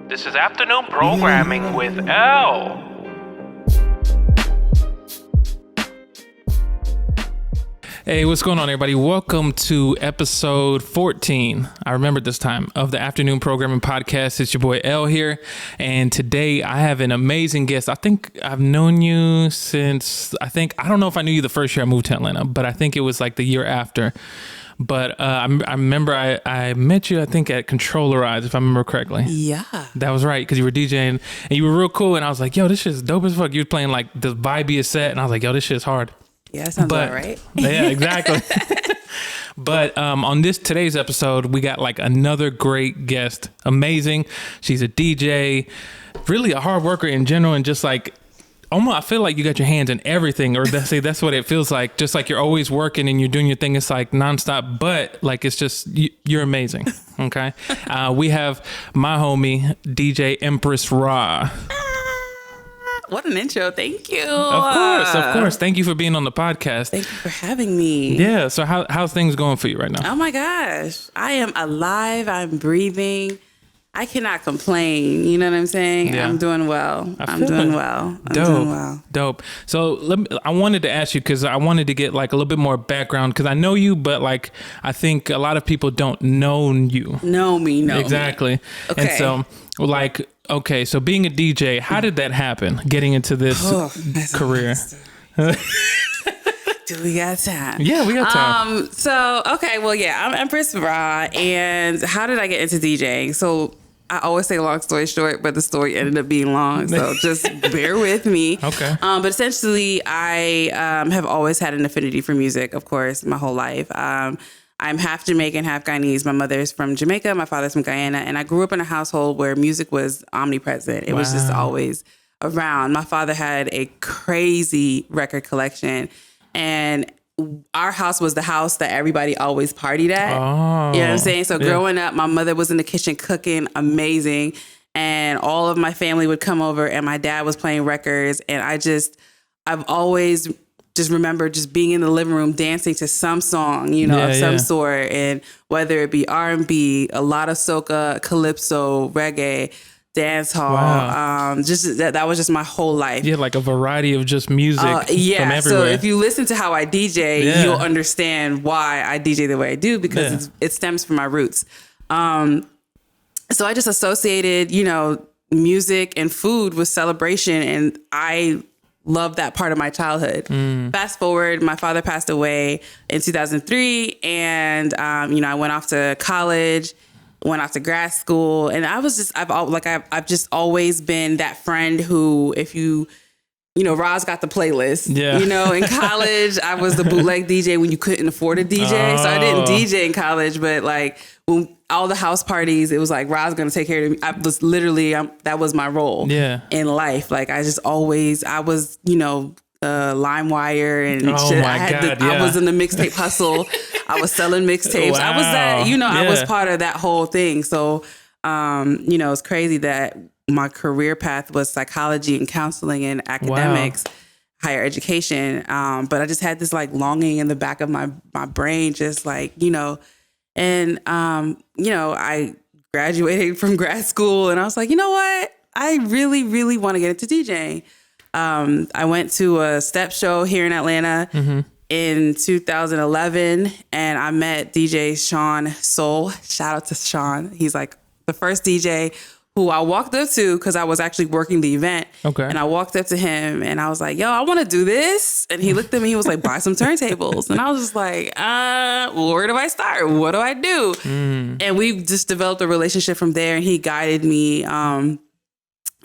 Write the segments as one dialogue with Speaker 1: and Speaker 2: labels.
Speaker 1: This is afternoon programming with L. Hey, what's going on, everybody? Welcome to episode 14. I remembered this time of the afternoon programming podcast. It's your boy L here. And today I have an amazing guest. I think I've known you since, I don't know if I knew you the first year I moved to Atlanta, but I think it was like the year after. But I remember I met you, I think, at Controllerize, if I remember correctly.
Speaker 2: Yeah.
Speaker 1: That was right, because you were DJing and you were real cool. And I was like, yo, this shit's dope as fuck. You were playing like the vibiest set. And I was like, yo, this shit's hard.
Speaker 2: Yeah, that sounds about right.
Speaker 1: Yeah, exactly. But on today's episode, we got like another great guest. Amazing. She's a DJ, really a hard worker in general, and just like, almost, I feel like you got your hands in everything, or that's what it feels like. Just like you're always working and you're doing your thing. It's like nonstop, but like it's just you're amazing. Okay, we have my homie DJ Empress Rah.
Speaker 2: What an intro! Thank you.
Speaker 1: Of course. Thank you for being on the podcast.
Speaker 2: Thank you for having me.
Speaker 1: Yeah. So how's things going for you right now?
Speaker 2: Oh my gosh, I am alive. I'm breathing. I cannot complain. You know what I'm saying? Yeah. I'm doing well. I'm doing well. Dope.
Speaker 1: So I wanted to ask you, because I wanted to get like a little bit more background, because I know you, but like I think a lot of people don't know you.
Speaker 2: Know me.
Speaker 1: Exactly.
Speaker 2: Okay.
Speaker 1: And so like, okay, so being a DJ, how did that happen? Getting into this career?
Speaker 2: Do we got time?
Speaker 1: Yeah, we got time.
Speaker 2: I'm Empress Rah, and how did I get into DJing? So I always say long story short, but the story ended up being long, so just bear with me.
Speaker 1: Okay.
Speaker 2: But essentially, I have always had an affinity for music, of course, my whole life. I'm half Jamaican, half Guyanese. My mother's from Jamaica, my father's from Guyana, and I grew up in a household where music was omnipresent. It was just always around. My father had a crazy record collection, and our house was the house that everybody always partied at.
Speaker 1: Oh,
Speaker 2: you know what I'm saying? So growing up, my mother was in the kitchen cooking, amazing. And all of my family would come over and my dad was playing records. And I've always just remember just being in the living room dancing to some song, of some sort. And whether it be R&B, a lot of soca, calypso, reggae, dance hall.
Speaker 1: Wow.
Speaker 2: Just that was just my whole life.
Speaker 1: Yeah, like a variety of just music from everywhere.
Speaker 2: So if you listen to how I DJ, you'll understand why I DJ the way I do, because it stems from my roots. So I just associated, music and food with celebration, and I love that part of my childhood. Fast forward, my father passed away in 2003, and I went off to college. Went off to grad school, and I've just always been that friend who, if Rah's got the playlist. Yeah. In college, I was the bootleg DJ when you couldn't afford a DJ. So I didn't DJ in college, but like when all the house parties, it was like Rah's going to take care of me. I was literally, that was my role in life. Like I was, LimeWire and shit. I was in the mixtape hustle. I was selling mixtapes. Wow. I was that, I was part of that whole thing. So, it's crazy that my career path was psychology and counseling and academics, higher education. But I just had this like longing in the back of my brain, just like, and, I graduated from grad school and I was like, you know what? I really, really want to get into DJing. I went to a step show here in Atlanta in 2011, and I met DJ Sean Soul. Shout out to Sean. He's like the first DJ who I walked up to because I was actually working the event. Okay. And I walked up to him and I was like, yo, I want to do this. And he looked at me, he was like, buy some turntables. And I was just like, where do I start? What do I do? And we just developed a relationship from there, and he guided me.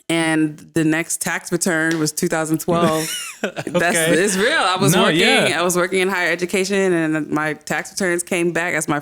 Speaker 2: And the next tax return was 2012. It's real. I was working in higher education, and my tax returns came back as my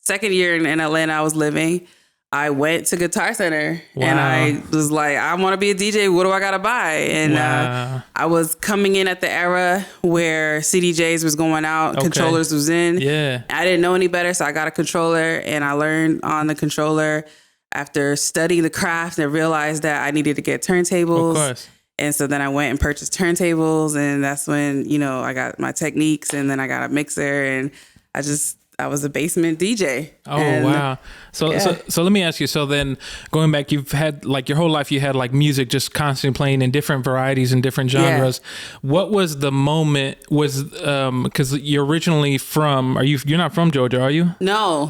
Speaker 2: second year in Atlanta I was living. I went to Guitar Center and I was like, I want to be a DJ. What do I got to buy? And I was coming in at the era where CDJs was going out, controllers was in. Yeah. I didn't know any better, so I got a controller and I learned on the controller after studying the craft and realized that I needed to get turntables. Of course. And so then I went and purchased turntables, and that's when, I got my techniques, and then I got a mixer, and a basement DJ.
Speaker 1: Oh, wow. So let me ask you. So then going back, you've had like your whole life, you had like music just constantly playing in different varieties and different genres. Yeah. What was the moment because you're originally you're not from Georgia, are you?
Speaker 2: No.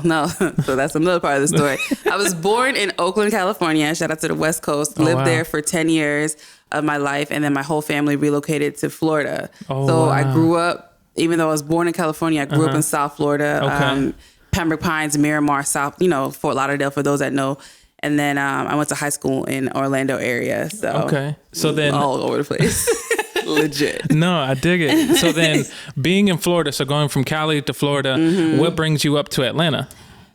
Speaker 2: So that's another part of the story. I was born in Oakland, California. Shout out to the West Coast. Lived there for 10 years of my life. And then my whole family relocated to Florida. I grew up, even though I was born in California, I grew up in South Florida. Pembroke Pines, Miramar, South, Fort Lauderdale, for those that know. And then I went to high school in Orlando area. So then all over the place. Legit.
Speaker 1: No, I dig it. So then being in Florida, so going from Cali to Florida, what brings you up to Atlanta?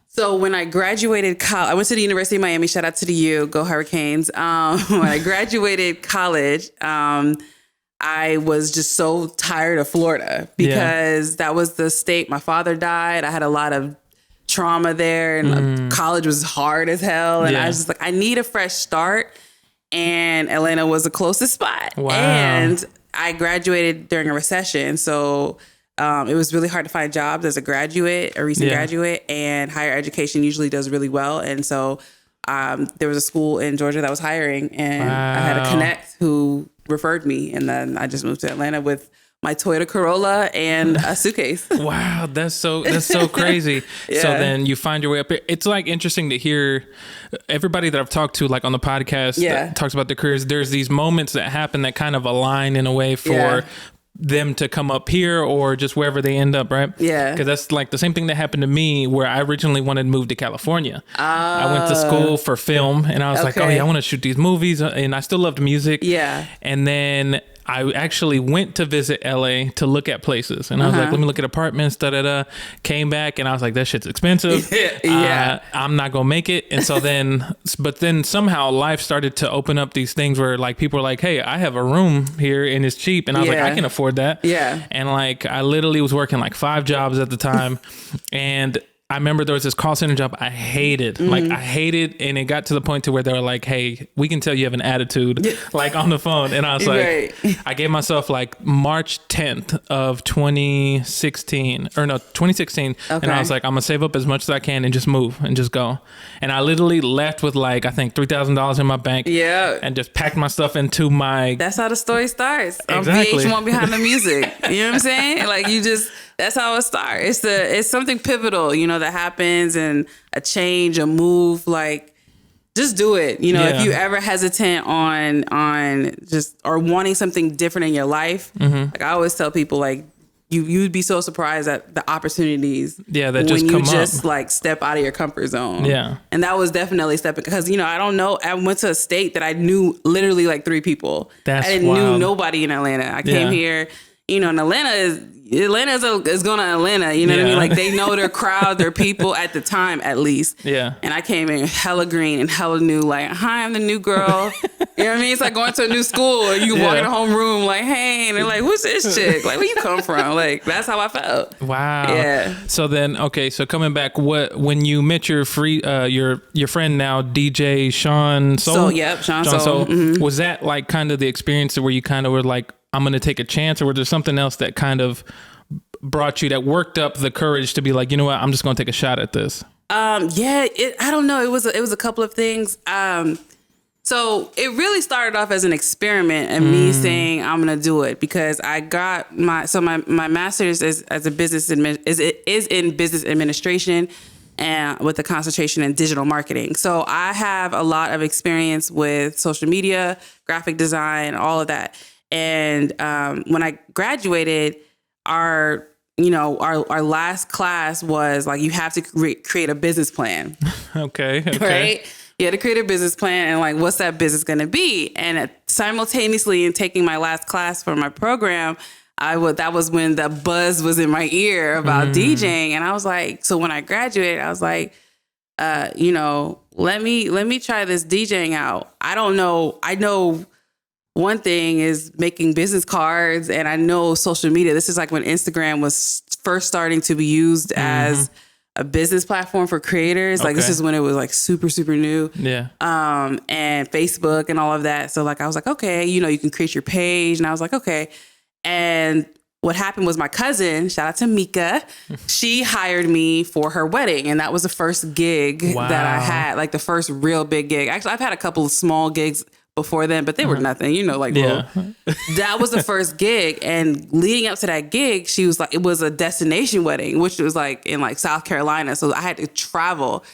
Speaker 2: So when I graduated college, I went to the University of Miami. Shout out to the U. Go Hurricanes. When I graduated college, I was just so tired of Florida because that was the state. My father died. I had a lot of trauma there, and college was hard as hell. And I was just like, I need a fresh start. And Atlanta was the closest spot.
Speaker 1: Wow.
Speaker 2: And I graduated during a recession. So it was really hard to find jobs as a recent graduate, and higher education usually does really well. And so there was a school in Georgia that was hiring, and I had a connect who referred me. And then I just moved to Atlanta with my Toyota Corolla and a suitcase.
Speaker 1: Wow, that's so crazy. So then you find your way up here. It's like interesting to hear everybody that I've talked to, like on the podcast, that talks about their careers. There's these moments that happen that kind of align in a way for them to come up here or just wherever they end up, right?
Speaker 2: Yeah.
Speaker 1: Because that's like the same thing that happened to me where I originally wanted to move to California. I went to school for film, and I was like, oh yeah, I want to shoot these movies, and I still loved music.
Speaker 2: Yeah.
Speaker 1: And then I actually went to visit LA to look at places, and I was like, let me look at apartments, came back, and I was like, that shit's expensive. I'm not gonna make it. And so but then somehow life started to open up these things where like people were like, hey, I have a room here and it's cheap. And I was like, I can afford that.
Speaker 2: Yeah.
Speaker 1: And like, I literally was working like 5 jobs at the time. And I remember there was this call center job I hated. Like I hated, and it got to the point to where they were like, hey, we can tell you have an attitude, like on the phone. And I was like, I gave myself like March 10th of 2016. And I was like, I'm gonna save up as much as I can and just move and just go. And I literally left with like, I think $3,000 in my bank.
Speaker 2: Yeah.
Speaker 1: And just packed my stuff into my...
Speaker 2: That's how the story starts.
Speaker 1: Exactly.
Speaker 2: VH1 behind the music. You know what I'm saying? Like that's how it starts. It's something pivotal, that happens, and a change, a move. Like, just do it. If you ever hesitant on just or wanting something different in your life, like I always tell people, like you'd be so surprised at the opportunities.
Speaker 1: That
Speaker 2: when
Speaker 1: just come
Speaker 2: you just
Speaker 1: up.
Speaker 2: like step out of your comfort zone.
Speaker 1: Yeah, and
Speaker 2: that was definitely stepping, because I don't know. I went to a state that I knew literally like 3 people. I didn't knew nobody in Atlanta. I came here. And Atlanta is going to Atlanta. You know what I mean? Like they know their crowd, their people at the time, at least.
Speaker 1: Yeah.
Speaker 2: And I came in hella green and hella new. Like, hi, I'm the new girl. You know what I mean? It's like going to a new school, and you walk in the homeroom like, hey, and they're like, who's this chick? Like, where you come from? Like, that's how I felt.
Speaker 1: Wow.
Speaker 2: Yeah.
Speaker 1: So then, so coming back, when you met your your friend now, DJ Sean Soul?
Speaker 2: Sean Soul. Mm-hmm.
Speaker 1: Was that like kind of the experience where you kind of were like, I'm going to take a chance, or was there something else that kind of brought you, that worked up the courage to be like, you know what, I'm just going to take a shot at this? I
Speaker 2: don't know. It was a couple of things. So it really started off as an experiment and me saying I'm going to do it, because I got my master's is in business administration, and with a concentration in digital marketing. So I have a lot of experience with social media, graphic design, all of that. And when I graduated, our last class was like, you have to create a business plan.
Speaker 1: Okay.
Speaker 2: Right? You had to create a business plan, and like, what's that business going to be? And simultaneously in taking my last class for my program, that was when the buzz was in my ear about DJing. And I was like, so when I graduated, I was like, let me try this DJing out. I don't know. I know one thing is making business cards, and I know social media. This is like when Instagram was first starting to be used as a business platform for creators. Like this is when it was like super, super new.
Speaker 1: Yeah.
Speaker 2: And Facebook and all of that. So like, I was like, okay, you can create your page. And I was like, okay. And what happened was my cousin, shout out to Mika, she hired me for her wedding. And that was the first gig that I had, like the first real big gig. Actually, I've had a couple of small gigs before then, but they were nothing, that was the first gig. And leading up to that gig, she was like, it was a destination wedding, which was like in like South Carolina. So I had to travel.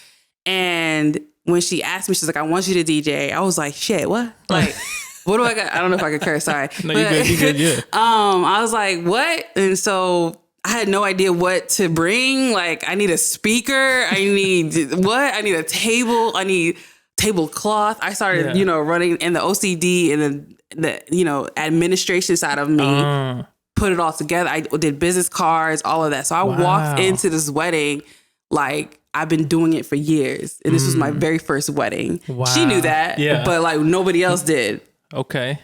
Speaker 2: And when she asked me, she's like, I want you to DJ. I was like, shit, what? Like, what do I got? I don't know if I could curse. Sorry.
Speaker 1: No, you good, yeah.
Speaker 2: I was like, what? And so I had no idea what to bring. Like, I need a speaker. I need what? I need a table. I need tablecloth. I started, running in the OCD and then the, administration side of me, put it all together. I did business cards, all of that. So I walked into this wedding like I've been doing it for years. And this was my very first wedding. Wow. She knew that, but like nobody else did.
Speaker 1: Okay.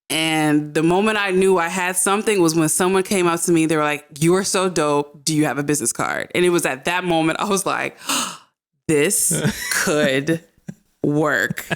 Speaker 2: And the moment I knew I had something was when someone came up to me. They were like, you are so dope. Do you have a business card? And it was at that moment I was like, this could work.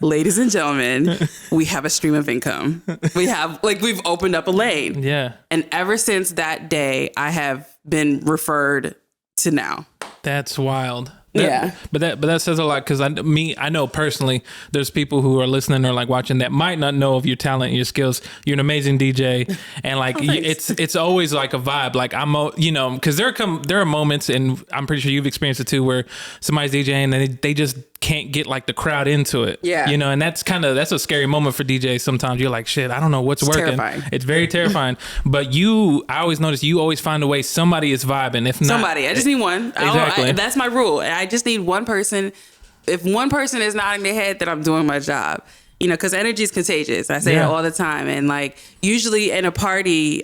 Speaker 2: Ladies and gentlemen, we have a stream of income. We've opened up a lane. Yeah. And ever since that day, I have been referred to now.
Speaker 1: That's wild. But that says a lot, because I know personally there's people who are listening or like watching that might not know of your talent and your skills. You're an amazing DJ, and like it's always like a vibe. Like because there are moments, and I'm pretty sure you've experienced it too, where somebody's DJing and they just can't get like the crowd into it. Yeah. And that's a scary moment for DJs. Sometimes you're like, shit, I don't know what's working. Terrifying. It's very terrifying. But I always notice you always find a way. Somebody is vibing. If not,
Speaker 2: somebody, I just need one.
Speaker 1: Exactly.
Speaker 2: That's my rule. I just need one person. If one person is nodding their head, then I'm doing my job. Because energy is contagious. I say that all the time. And like usually in a party,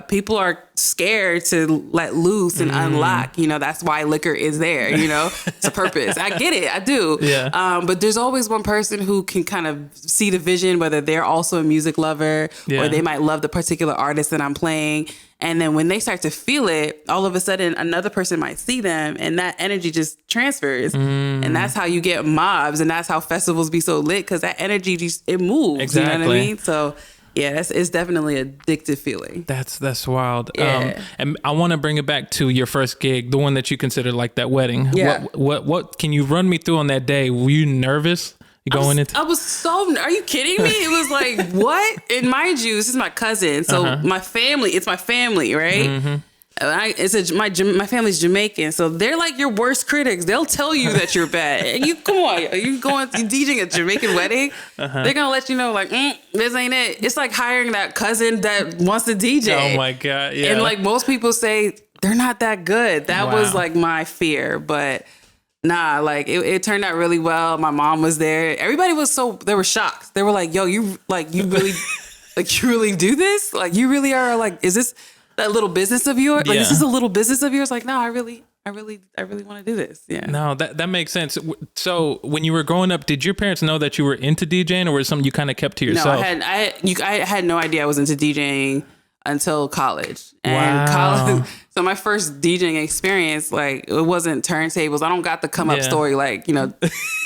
Speaker 2: people are scared to let loose and unlock. That's why liquor is there. It's a purpose. I get it. I do. Yeah. But there's always one person who can kind of see the vision, whether they're also a music lover or they might love the particular artist that I'm playing. And then when they start to feel it, all of a sudden another person might see them, and that energy just transfers. And that's how you get mobs, and that's how festivals be so lit, because that energy it moves. Exactly. You know what I mean? So yeah, it's definitely an addictive feeling.
Speaker 1: That's wild. Yeah. And I want to bring it back to your first gig, the one that you considered like that wedding. Yeah. What can you run me through on that day? Were you nervous? I was so, are you kidding me? It was like, what? And mind you, this is my cousin. So it's my family, right? Mm-hmm. My family's Jamaican. So they're like your worst critics. They'll tell you that you're bad. And you DJing a Jamaican wedding? They're going to let you know like, this ain't it. It's like hiring that cousin that wants to DJ. Oh my God. Yeah.
Speaker 2: And like most people say, they're not that good. That was like my fear, but nah, like it turned out really well. My mom was there. Everybody they were shocked. They were like, yo, you really, like you really do this? Like you really are like, is this that little business of yours? Like, this is a little business of yours? Like, no, I really want to do this. Yeah. No,
Speaker 1: that makes sense. So when you were growing up, did your parents know that you were into DJing, or was it something you kind of kept to yourself?
Speaker 2: No, I had no idea I was into DJing until college. And college, so my first DJing experience, like it wasn't turntables. I don't got the come up story like,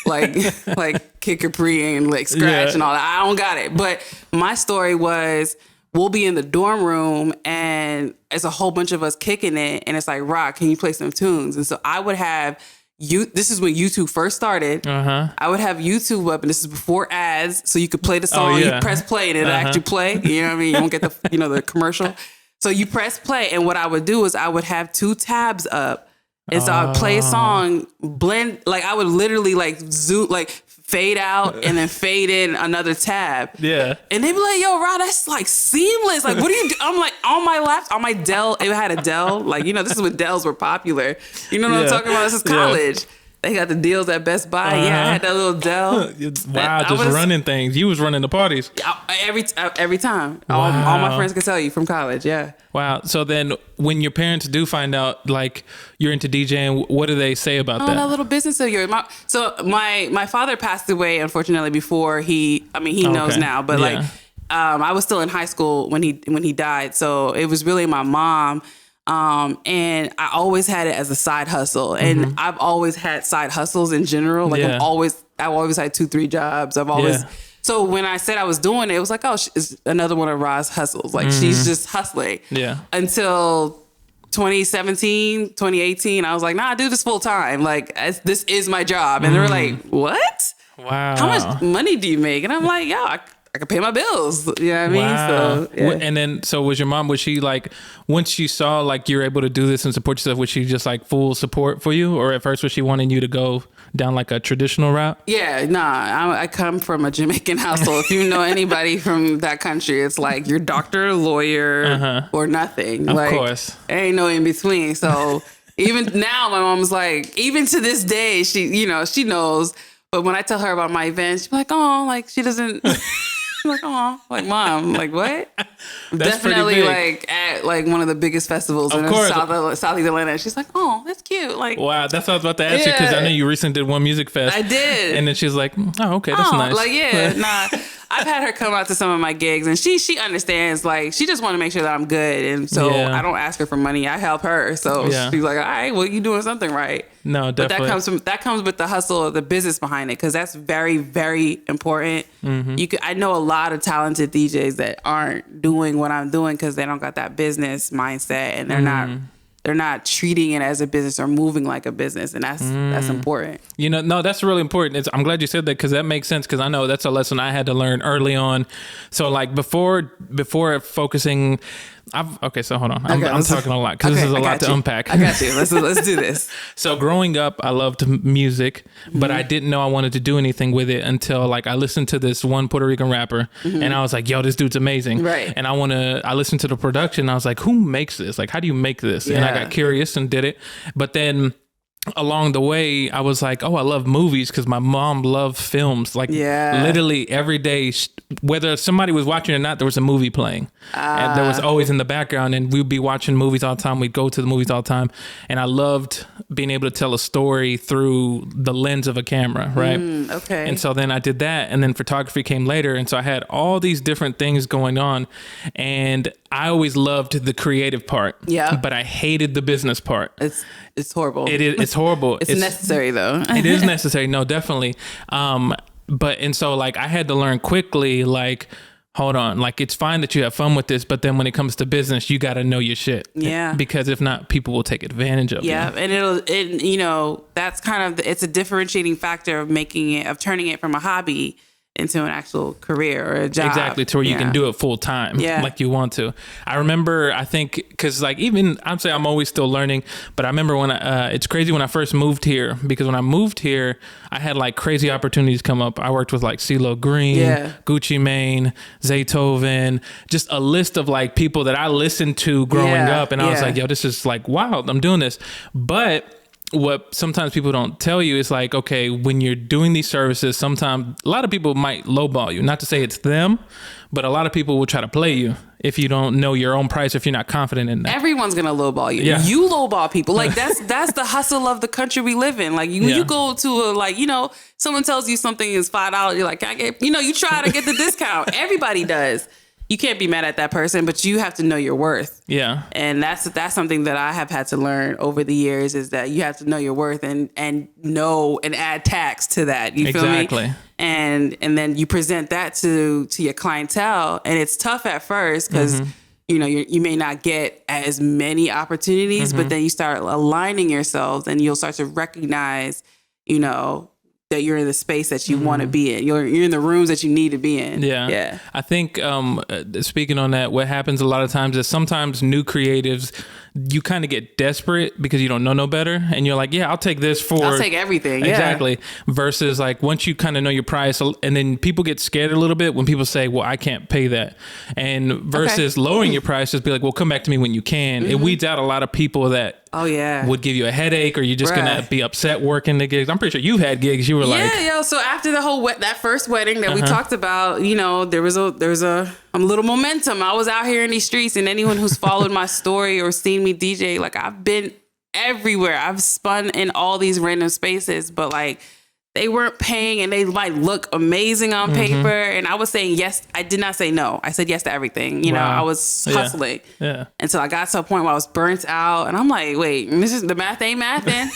Speaker 2: like Kid Capri and like Scratch and all that. I don't got it. But my story was, we'll be in the dorm room and it's a whole bunch of us kicking it. And it's like, Rah, can you play some tunes? And so I would have this is when YouTube first started. I would have YouTube up, and this is before ads, so you could play the song. You press play, and it'll actually play. You know what I mean? You won't get the the commercial. So you press play, and what I would do is I would have two tabs up, and so I would play a song, blend, like I would literally like zoom, like fade out and then fade in another tab. Yeah. And they'd be like, yo, Rah, that's like seamless. Like, what do you do? I'm like, on my laptop, on my Dell, it had a Dell. Like, this is when Dells were popular. You know what I'm talking about? This is college. They got the deals at Best Buy. I had that little Dell.
Speaker 1: Wow, just running things. You was running the parties.
Speaker 2: Every time. Wow. All my friends can tell you from college, yeah.
Speaker 1: Wow. So then when your parents do find out, like, you're into DJing, what do they say about that?
Speaker 2: That little business of yours. My father passed away, unfortunately, before he knows now. But, like, I was still in high school when he died. So it was really my mom. And I always had it as a side hustle, and I've always had side hustles in general. Like I've always had 2-3 jobs. I've always So when I said I was doing it, it was like, oh, it's another one of Rah's hustles. Like she's just hustling.
Speaker 1: Yeah.
Speaker 2: Until 2017, 2018, I was like, nah, I do this full time. Like this is my job. And they were like, what?
Speaker 1: Wow.
Speaker 2: How much money do you make? And I'm like, yeah, I can pay my bills. You know what I mean?
Speaker 1: Wow.
Speaker 2: So, yeah.
Speaker 1: And then, so was your mom, was she like, once she saw like you're able to do this and support yourself, was she just like full support for you? Or at first was she wanting you to go down like a traditional route?
Speaker 2: Yeah, nah, I come from a Jamaican household. If you know anybody from that country, it's like you're doctor, lawyer, or nothing.
Speaker 1: Of
Speaker 2: like,
Speaker 1: course.
Speaker 2: There ain't no in between. So even now, my mom's like, even to this day, she knows. But when I tell her about my events, she's like, oh, like she doesn't... I'm like, oh, like mom, like what? Definitely like at like one of the biggest festivals in Southeast Atlanta. She's like, oh, that's cute. Like,
Speaker 1: wow, that's what I was about to ask you because I know you recently did one music fest.
Speaker 2: I did,
Speaker 1: and then she's like, oh, okay, that's nice.
Speaker 2: Like, nah. I've had her come out to some of my gigs, and she understands. Like, she just want to make sure that I'm good, and so I don't ask her for money. I help her. So she's like, all right, well, you doing something right.
Speaker 1: No, definitely.
Speaker 2: But that comes with the hustle of the business behind it, because that's very, very important. I know a lot of talented DJs that aren't doing what I'm doing because they don't got that business mindset, and they're not treating it as a business or moving like a business, and that's important. You know,
Speaker 1: no, that's really important. I'm glad you said that because that makes sense, because I know that's a lesson I had to learn early on. So like before focusing, so hold on. I'm talking a lot because this is a lot to unpack.
Speaker 2: I got you. Let's do this.
Speaker 1: So growing up, I loved music, but I didn't know I wanted to do anything with it until like I listened to this one Puerto Rican rapper, and I was like, yo, this dude's amazing.
Speaker 2: Right.
Speaker 1: And I listened to the production, and I was like, who makes this? Like, how do you make this? Yeah. And I got curious and did it. But then along the way, I was like, oh, I love movies because my mom loved films. Like literally every day, whether somebody was watching or not, there was a movie playing. And there was always in the background, and we'd be watching movies all the time. We'd go to the movies all the time. And I loved being able to tell a story through the lens of a camera, right?
Speaker 2: Okay.
Speaker 1: And so then I did that, and then photography came later. And so I had all these different things going on, and I always loved the creative part. Yeah. But I hated the business part.
Speaker 2: It's horrible.
Speaker 1: It's horrible.
Speaker 2: It's necessary though.
Speaker 1: It is necessary. No, definitely. And so like I had to learn quickly, like, hold on, like it's fine that you have fun with this, but then when it comes to business, you got to know your shit. Yeah. Because if not, people will take advantage of you.
Speaker 2: Yeah. And that's kind of, it's a differentiating factor of turning it from a hobby into an actual career or a job.
Speaker 1: Exactly, to where you can do it full time, like you want to. I remember, I think, because like even, I'm saying I'm always still learning, but I remember when it's crazy when I first moved here, because when I moved here, I had like crazy opportunities come up. I worked with like CeeLo Green, Gucci Mane, Zaytoven, just a list of like people that I listened to growing up, and I was like, yo, this is like wild, I'm doing this. But what sometimes people don't tell you is like, okay, when you're doing these services, sometimes a lot of people might lowball you. Not to say it's them, but a lot of people will try to play you if you don't know your own price, if you're not confident in that.
Speaker 2: Everyone's gonna lowball you. Yeah. You lowball people. Like that's the hustle of the country we live in. Like when you go to someone tells you something is $5, you're like, can I get, you try to get the discount. Everybody does. You can't be mad at that person, but you have to know your worth. Yeah. And that's something that I have had to learn over the years, is that you have to know your worth and know and add tax to that. You feel me? Exactly. And then you present that to your clientele, and it's tough at first because you may not get as many opportunities, but then you start aligning yourselves, and you'll start to recognize, that you're in the space that you want to be in. You're in the rooms that you need to be in. Yeah. Yeah.
Speaker 1: I think, speaking on that, what happens a lot of times is sometimes new creatives, you kind of get desperate because you don't know no better. And you're like, yeah, I'll take this I'll
Speaker 2: take everything. Yeah.
Speaker 1: Exactly. Versus like once you kind of know your price, and then people get scared a little bit when people say, well, I can't pay that. And versus lowering your price, just be like, well, come back to me when you can. It weeds out a lot of people that would give you a headache, or you're just gonna be upset working the gigs. I'm pretty sure you've had gigs. You were like,
Speaker 2: So after the whole that first wedding that we talked about, there was a little momentum. I was out here in these streets, and anyone who's followed my story or seen me DJ, like I've been everywhere. I've spun in all these random spaces, but like they weren't paying, and they might look amazing on paper. And I was saying yes. I did not say no. I said yes to everything. I was hustling. Yeah. Until I got to a point where I was burnt out, and I'm like, wait, the math ain't mathing.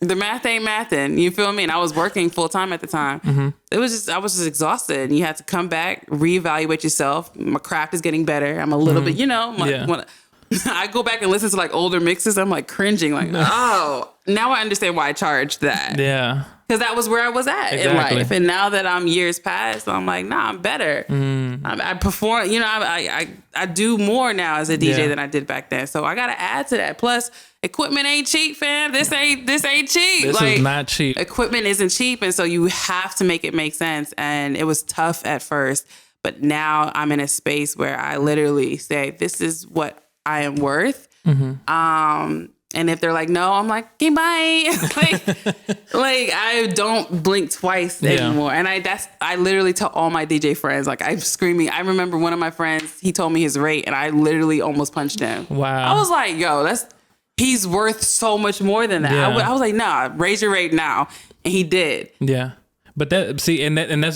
Speaker 2: The math ain't mathin'. You feel me? And I was working full time at the time. Mm-hmm. I was just exhausted. And you had to come back, reevaluate yourself. My craft is getting better. I'm a little bit, when I go back and listen to like older mixes, I'm like cringing, like, oh, now I understand why I charged that.
Speaker 1: Yeah.
Speaker 2: Because that was where I was at in life. And now that I'm years past, I'm like, nah, I'm better. I perform, I do more now as a DJ than I did back then. So I got to add to that. Plus, equipment ain't cheap, fam. This ain't cheap.
Speaker 1: This is not cheap.
Speaker 2: Equipment isn't cheap. And so you have to make it make sense. And it was tough at first. But now I'm in a space where I literally say, this is what I am worth. Mm-hmm. And if they're like, no, I'm like, okay, bye. like I don't blink twice anymore. And I literally tell all my DJ friends, like I'm screaming. I remember one of my friends, he told me his rate and I literally almost punched him.
Speaker 1: Wow.
Speaker 2: I was like, yo, he's worth so much more than that. Yeah. I was like, nah, raise your rate now. And he did.
Speaker 1: Yeah. But that's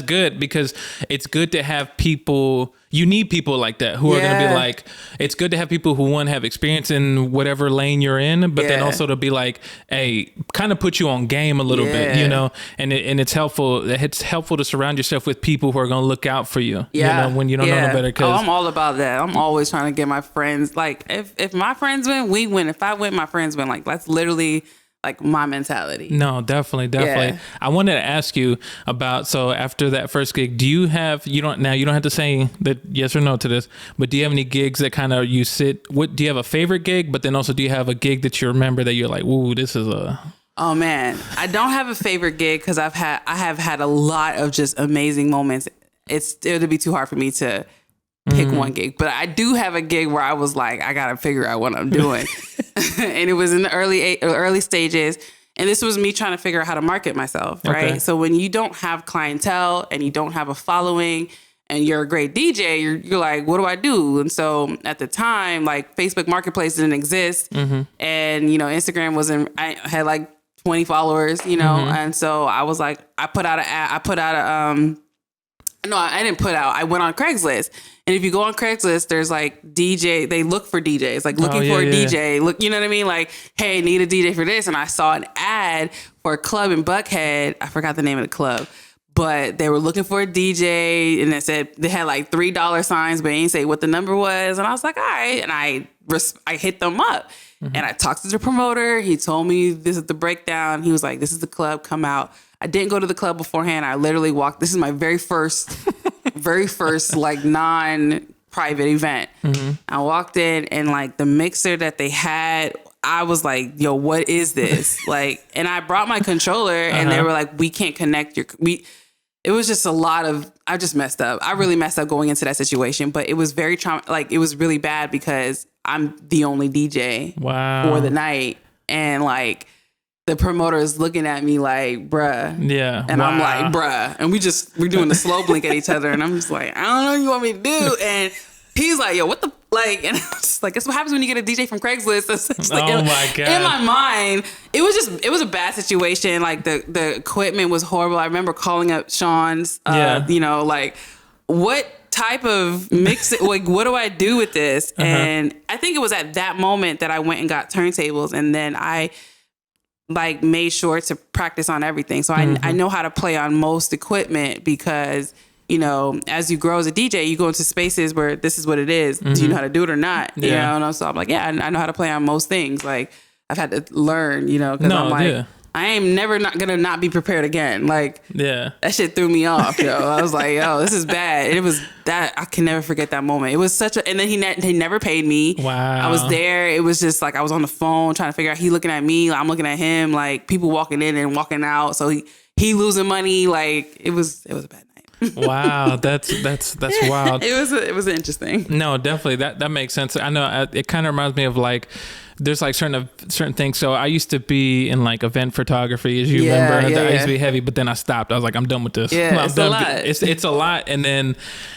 Speaker 1: good because it's good to have people. You need people like that who are going to be like. It's good to have people who have experience in whatever lane you're in, but then also to be like, hey, kind of put you on game a little bit, And it's helpful. It's helpful to surround yourself with people who are going to look out for you. When you don't know no better.
Speaker 2: I'm all about that. I'm always trying to get my friends. Like if my friends win, we win. If I win, my friends win. Like that's literally like my mentality.
Speaker 1: No, definitely. Yeah. I wanted to ask you about, so after that first gig, do you have, you don't have to say that yes or no to this, but do you have any gigs that kind of do you have a favorite gig, but then also do you have a gig that you remember that you're like, ooh, this is a...
Speaker 2: Oh man, I don't have a favorite gig because I have had a lot of just amazing moments. It'll be too hard for me to pick one gig, but I do have a gig where I was like, I gotta figure out what I'm doing. And it was in the early stages. And this was me trying to figure out how to market myself, right? Okay. So when you don't have clientele and you don't have a following and you're a great DJ, you're like, what do I do? And so at the time, like Facebook Marketplace didn't exist. Mm-hmm. And, Instagram I had like 20 followers, and so I was like, I went on Craigslist. And if you go on Craigslist, there's like they look for DJs, like looking for a DJ. Look, you know what I mean? Like, hey, need a DJ for this. And I saw an ad for a club in Buckhead. I forgot the name of the club, but they were looking for a DJ and they had like $3 signs, but they didn't say what the number was. And I was like, all right. And I hit them up and I talked to the promoter. He told me this is the breakdown. He was like, this is the club, come out. I didn't go to the club beforehand. I literally walked. This is my very first like non-private event. Mm-hmm. I walked in and like the mixer that they had, I was like, yo, what is this? Like, and I brought my controller and they were like, we can't connect it was just a lot of, I just messed up. I really messed up going into that situation, but it was very it was really bad because I'm the only DJ for the night. And like, the promoter is looking at me like, bruh. Yeah. And I'm like, bruh. And we're doing the slow blink at each other. And I'm just like, I don't know what you want me to do. And he's like, yo, what the, like, and I'm just like, that's what happens when you get a DJ from Craigslist. Like, my God. In my mind, it was a bad situation. Like the equipment was horrible. I remember calling up Sean's, like, what type of mix, like, what do I do with this? And I think it was at that moment that I went and got turntables. And then I like made sure to practice on everything. So I know how to play on most equipment because, as you grow as a DJ, you go into spaces where this is what it is. Do you know how to do it or not? Yeah. And so I'm like, yeah, I know how to play on most things. Like I've had to learn, because I'm like, I am never gonna not be prepared again. Like, that shit threw me off, yo. I was like, yo, this is bad. And it was that, I can never forget that moment. It was and then he never paid me. Wow. I was there. It was just like, I was on the phone trying to figure out, he looking at me, I'm looking at him, like people walking in and walking out. So he losing money. Like it was a bad night.
Speaker 1: Wow. That's wild.
Speaker 2: It was interesting.
Speaker 1: No, definitely. That makes sense. I know it kind of reminds me of like, there's like certain things. So I used to be in like event photography, as you remember. I used to be heavy, but then I stopped. I was like, I'm done with this.
Speaker 2: Yeah, it's a lot.
Speaker 1: It's a lot. And then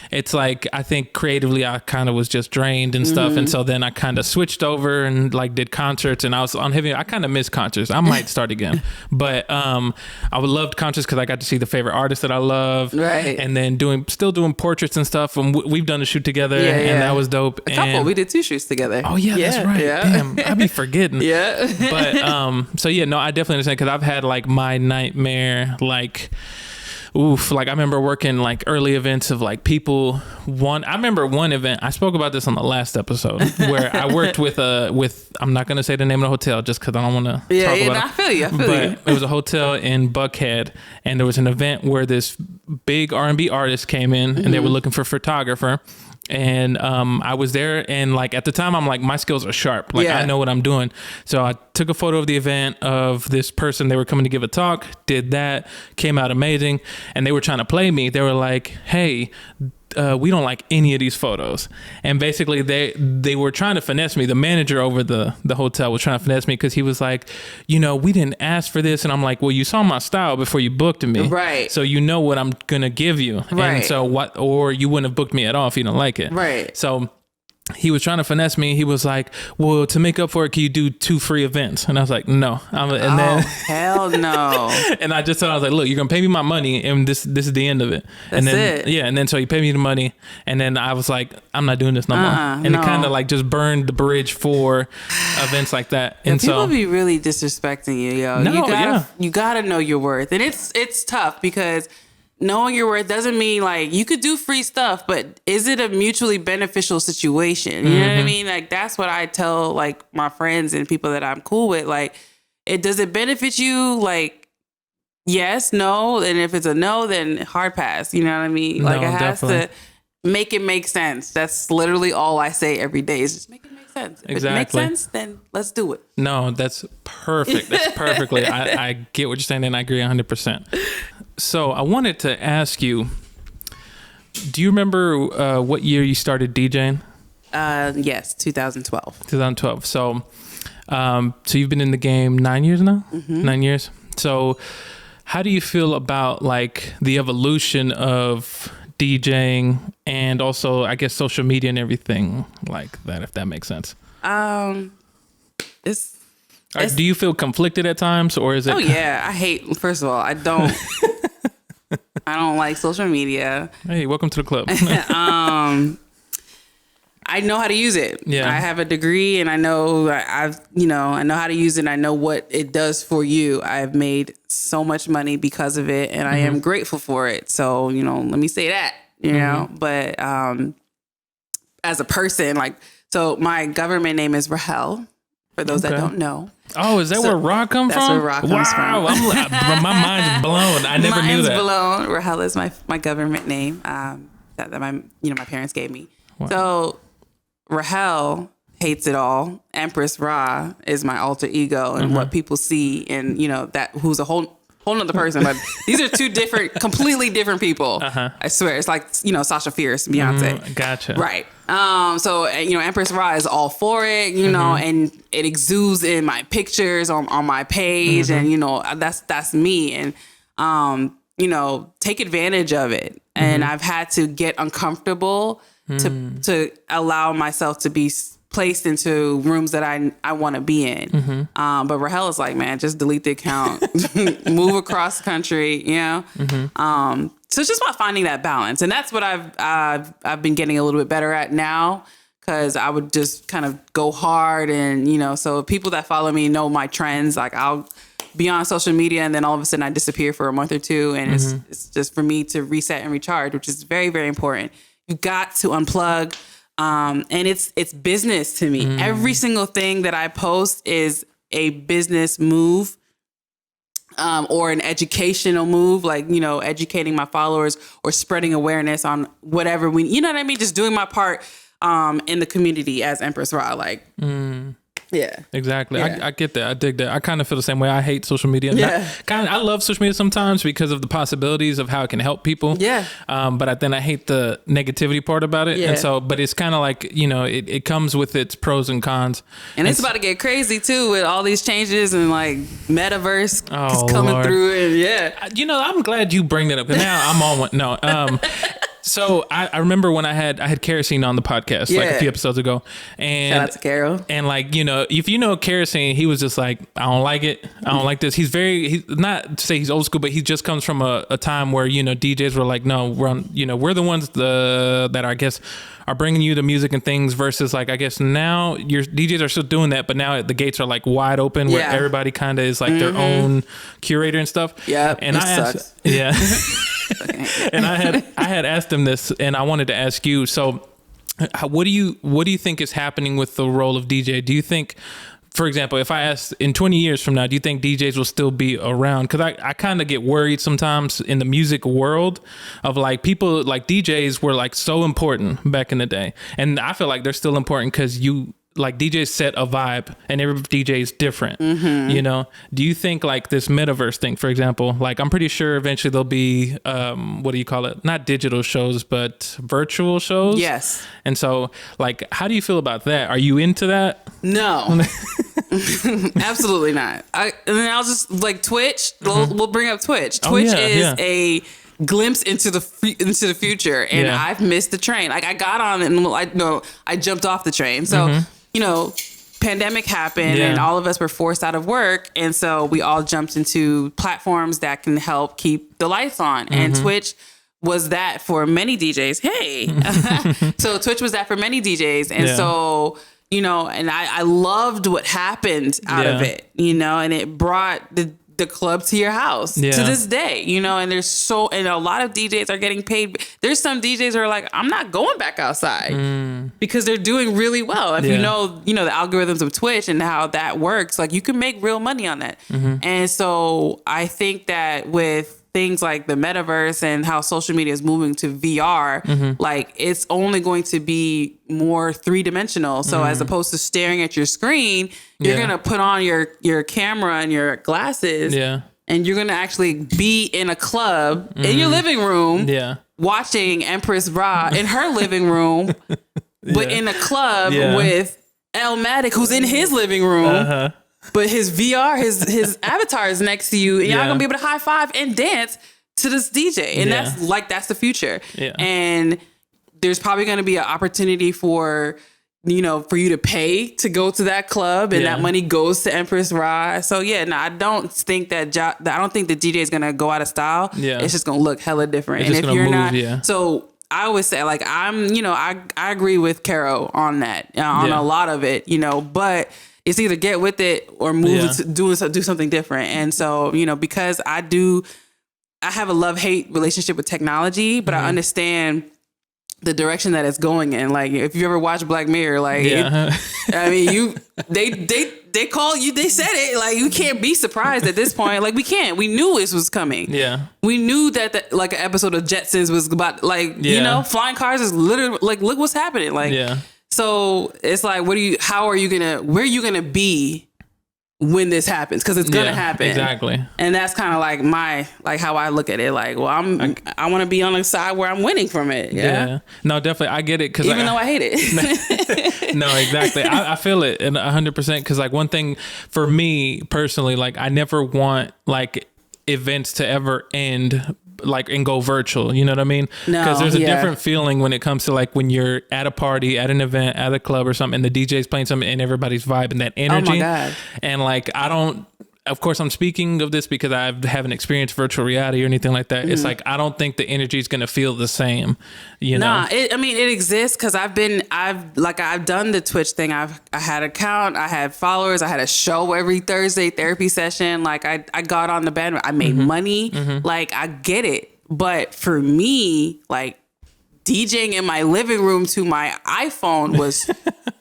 Speaker 1: it's like, I think creatively I kind of was just drained and stuff. And so then I kind of switched over and like did concerts, and I was on heavy. I kind of miss concerts. I might start again, but I would love concerts because I got to see the favorite artists that I love. Right. And then still doing portraits and stuff. And we've done a shoot together and that was dope.
Speaker 2: We did 2 shoots together.
Speaker 1: Oh yeah, that's right. Yeah. Damn. I be forgetting.
Speaker 2: Yeah.
Speaker 1: But so yeah, no, I definitely understand, because I've had like my nightmare, like, oof, like I remember working like early events of like people. I remember one event, I spoke about this on the last episode, where I worked with I'm not gonna say the name of the hotel just because I don't want to talk about it.
Speaker 2: I feel you.
Speaker 1: But it was a hotel in Buckhead, and there was an event where this big R&B artist came in, and they were looking for a photographer. And I was there, and like at the time I'm like, my skills are sharp, like I know what I'm doing. So I took a photo of the event of this person. They were coming to give a talk, did that, came out amazing. And they were trying to play me. They were like, hey, we don't like any of these photos. And basically they were trying to finesse me. The manager over the hotel was trying to finesse me, because he was like, we didn't ask for this. And I'm like, well, you saw my style before you booked me.
Speaker 2: Right.
Speaker 1: So you know what I'm going to give you.
Speaker 2: Right.
Speaker 1: And so or you wouldn't have booked me at all if you don't like it.
Speaker 2: Right.
Speaker 1: So he was trying to finesse me. He was like, well, to make up for it, can you do 2 free events? And I was like, no. Then
Speaker 2: hell no.
Speaker 1: And I just told him, I was like, look, you're going to pay me my money, and this is the end of it.
Speaker 2: That's
Speaker 1: and then,
Speaker 2: it.
Speaker 1: Yeah. And then so he paid me the money, and then I was like, I'm not doing this no more. And it kind of like just burned the bridge for events like that. And
Speaker 2: people be really disrespecting you, yo.
Speaker 1: No,
Speaker 2: you gotta know your worth. And it's tough, because knowing your worth doesn't mean like you could do free stuff, but is it a mutually beneficial situation? You know what I mean? Like, that's what I tell like my friends and people that I'm cool with. Like, does it benefit you? Like, yes, no. And if it's a no, then hard pass. You know what I mean? Like, it has to make it make sense. That's literally all I say every day, is just make it make sense. If it makes sense, then let's do it.
Speaker 1: No, that's perfect. That's perfectly. I get what you're saying, and I agree 100%. So I wanted to ask you, do you remember what year you started DJing?
Speaker 2: Yes, 2012.
Speaker 1: 2012. So you've been in the game 9 years now? 9 years. So how do you feel about like the evolution of DJing, and also I guess social media and everything like that, if that makes sense? Do you feel conflicted at times, or is it?
Speaker 2: Oh yeah, first of all, I don't like social media.
Speaker 1: Hey, welcome to the club.
Speaker 2: I know how to use it.
Speaker 1: Yeah.
Speaker 2: I have a degree, and I know I know how to use it, and I know what it does for you. I've made so much money because of it, and I am grateful for it. So, let me say that, but as a person, like, so my government name is Rahel, for those that don't know.
Speaker 1: Oh, is that where Rah comes from?
Speaker 2: That's where Rah comes from.
Speaker 1: Wow, my mind's blown. I never knew that.
Speaker 2: Mine's blown. Rahel is my government name that my parents gave me. Wow. So Rahel hates it all. Empress Rah is my alter ego, and what people see, and that who's a whole nother person. But these are two completely different people. I swear, it's like Sasha Fierce, Beyonce.
Speaker 1: Gotcha.
Speaker 2: Right. So Empress Rah is all for it, and it exudes in my pictures on my page, and that's me, and take advantage of it. And I've had to get uncomfortable to allow myself to be placed into rooms that I want to be in. But Rahel is like, man, just delete the account, move across the country, so it's just about finding that balance. And that's what I've been getting a little bit better at now, because I would just kind of go hard, and so people that follow me know my trends. Like, I'll be on social media, and then all of a sudden I disappear for a month or two, and it's just for me to reset and recharge, which is very, very important. You got to unplug. And it's business to me. Every single thing that I post is a business move, or an educational move, like, educating my followers or spreading awareness on whatever you know what I mean? Just doing my part, in the community as Empress Rah, like, yeah,
Speaker 1: exactly.
Speaker 2: Yeah.
Speaker 1: I get that. I dig that. I kind of feel the same way. I hate social media.
Speaker 2: Yeah.
Speaker 1: I love social media sometimes because of the possibilities of how it can help people.
Speaker 2: Yeah.
Speaker 1: But then I hate the negativity part about it.
Speaker 2: Yeah.
Speaker 1: And so, but it's kind of like, it comes with its pros and cons.
Speaker 2: And it's about to get crazy too, with all these changes, and like metaverse is coming through. And yeah.
Speaker 1: I'm glad you bring that up. And now I'm on one. No. So I remember when I had Kerosene on the podcast like a few episodes ago, and
Speaker 2: shout out to Carol.
Speaker 1: And like, you know, if you know Kerosene, he was just like, I don't like it. I don't like this. He's not to say he's old school, but he just comes from a time where, you know, DJs were like, no, we're the ones that I guess are bringing you the music and things versus like, I guess now your DJs are still doing that, but now the gates are like wide open where everybody kind of is like their own curator and stuff.
Speaker 2: Yeah.
Speaker 1: And I asked, and I had asked him this, and I wanted to ask you. So, what do you think is happening with the role of DJ? Do you think, for example, if I asked in 20 years from now, do you think DJs will still be around? Because I kind of get worried sometimes in the music world of like people like DJs were like so important back in the day, and I feel like they're still important because like DJs set a vibe and every DJ is different, you know? Do you think like this metaverse thing, for example, like I'm pretty sure eventually there'll be, what do you call it? Not digital shows, but virtual shows.
Speaker 2: Yes.
Speaker 1: And so like, how do you feel about that? Are you into that?
Speaker 2: No, absolutely not. And then I'll just like Twitch. We'll bring up Twitch. Twitch is a glimpse into the future, and I've missed the train. Like I got on and I jumped off the train. So, you know, pandemic happened and all of us were forced out of work. And so we all jumped into platforms that can help keep the lights on. And Twitch was that for many DJs. Hey, so Twitch was that for many DJs. And so, you know, and I loved what happened out of it, you know, and it brought the club to your house to this day, you know, and and a lot of DJs are getting paid. There's some DJs who are like, I'm not going back outside because they're doing really well. If you know the algorithms of Twitch and how that works, like you can make real money on that. And so I think that with things like the metaverse and how social media is moving to VR, like it's only going to be more three-dimensional. So as opposed to staring at your screen, you're going to put on your camera and your glasses and you're going to actually be in a club in your living room watching Empress Rah in her living room, but in a club with Elmatic, who's in his living room. But his VR, his avatar is next to you, and y'all gonna be able to high five and dance to this DJ, and that's the future. And there's probably gonna be an opportunity for you to pay to go to that club, and that money goes to Empress Rah. So I don't think that the DJ is gonna go out of style. It's just gonna look hella different.
Speaker 1: It's
Speaker 2: and if you're not, so I always say like I agree with Caro on that on a lot of it, but it's either get with it or move to do something different. And so, because I have a love-hate relationship with technology, but I understand the direction that it's going in. Like if you ever watch Black Mirror, like they call you, they said it, like you can't be surprised at this point. Like we knew this was coming. We knew that like an episode of Jetsons was about flying cars is literally like, look what's happening. Like, so it's like, where are you gonna be when this happens? Because it's gonna happen.
Speaker 1: Exactly.
Speaker 2: And that's kind of like how I look at it. Like, well, I want to be on the side where I'm winning from it. Yeah.
Speaker 1: No, definitely, I get it. Because
Speaker 2: even though I hate it.
Speaker 1: No, exactly. I feel it 100%. Because like one thing for me personally, like I never want like events to ever end like and go virtual, you know what I mean? Because there's a different feeling when it comes to like when you're at a party, at an event, at a club or something, and the DJ's playing something and everybody's vibing that energy. Oh my God. And like of course I'm speaking of this because I haven't experienced virtual reality or anything like that. It's like I don't think the energy is gonna feel the same, you know?
Speaker 2: It exists because I've done the Twitch thing. I had an account, I had followers, I had a show every Thursday, therapy session. Like I got on the band, I made money. Like I get it. But for me, like DJing in my living room to my iPhone was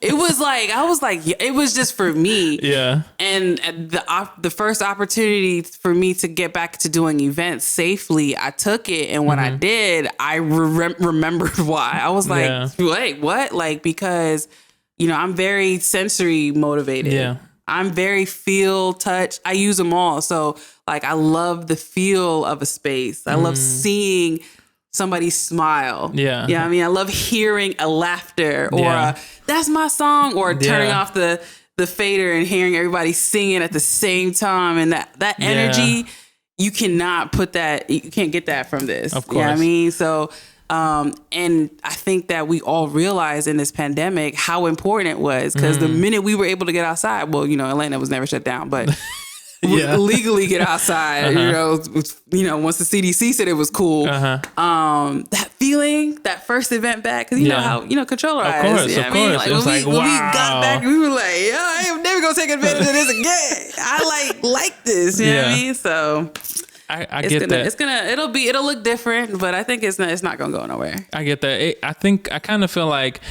Speaker 2: it was just for me. Yeah. And the first opportunity for me to get back to doing events safely, I took it. And when I did, I remembered why. I was like, wait, what? Like, because, I'm very sensory motivated. Yeah. I'm very feel, touch. I use them all. So like, I love the feel of a space. I love seeing somebody smile. Yeah. I mean, I love hearing a laughter or that's my song, or turning off the fader and hearing everybody singing at the same time. And that energy, you cannot put that, you can't get that from this. Of course. You know what I mean? So And I think that we all realized in this pandemic how important it was, because the minute we were able to get outside, well, Atlanta was never shut down, but legally get outside, once the CDC said it was cool, that feeling, that first event back, because know how, controller eyes.
Speaker 1: Of course.
Speaker 2: Like, when we got back, we were like, I am never going to take advantage of this again. I like this, you know what I mean? So
Speaker 1: I get that.
Speaker 2: It'll look different, but I think it's not going to go nowhere.
Speaker 1: I get that. I kind of feel like,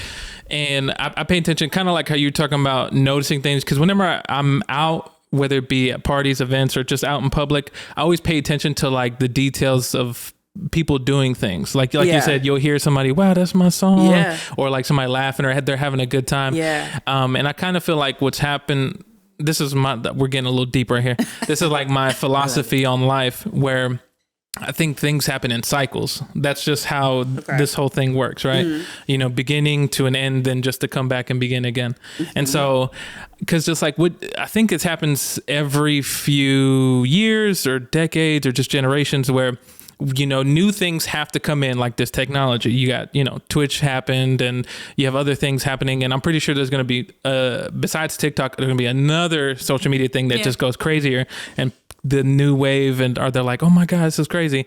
Speaker 1: and I pay attention, kind of like how you're talking about noticing things, because whenever I'm out, whether it be at parties, events, or just out in public, I always pay attention to like the details of people doing things. Like you said, you'll hear somebody, wow, that's my song. Yeah. Or like somebody laughing, or they're having a good time.
Speaker 2: Yeah.
Speaker 1: And I kind of feel like what's happened, we're getting a little deeper here. This is like my philosophy on life, where I think things happen in cycles. That's just how this whole thing works, right? Mm-hmm. Beginning to an end, then just to come back and begin again. Mm-hmm. And so, because just like I think it happens every few years or decades or just generations, where new things have to come in, like this technology. You got, Twitch happened, and you have other things happening. And I'm pretty sure there's going to be, besides TikTok, there's going to be another social media thing that just goes crazier, and the new wave, and they're like, oh my God, this is crazy.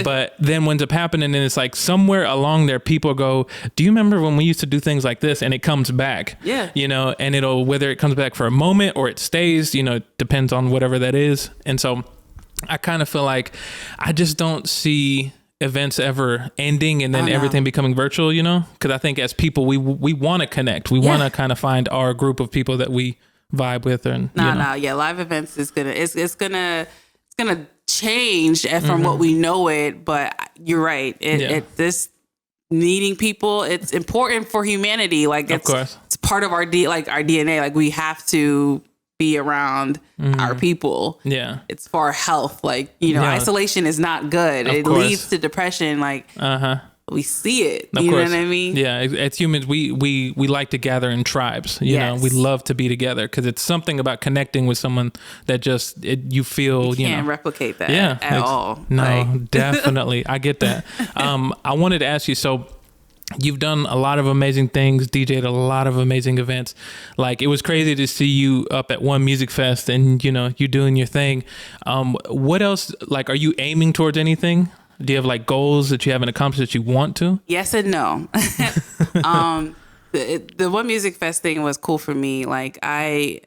Speaker 1: But then what ends up happening, and it's like somewhere along there, people go, do you remember when we used to do things like this? And it comes back, and whether it comes back for a moment or it stays, it depends on whatever that is. And so I kind of feel like I just don't see events ever ending and then everything becoming virtual, because I think as people, we want to connect. We want to kind of find our group of people that we vibe with. And
Speaker 2: live events is gonna change from what we know it, but you're right, this needing people, it's important for humanity, like it's part of our DNA, like we have to be around our people. It's for our health, isolation is not good. It leads to depression, we see it. You know what I mean?
Speaker 1: Yeah, as humans, we like to gather in tribes. You know, we love to be together, because it's something about connecting with someone that just you feel. You
Speaker 2: can't replicate that at all.
Speaker 1: No, definitely, I get that. I wanted to ask you. So, you've done a lot of amazing things, DJ'd a lot of amazing events. Like, it was crazy to see you up at One Music Fest, and you doing your thing. What else? Like, are you aiming towards anything? Do you have like goals that you haven't accomplished that you want to?
Speaker 2: Yes and no. The One Music Fest thing was cool for me. Like I've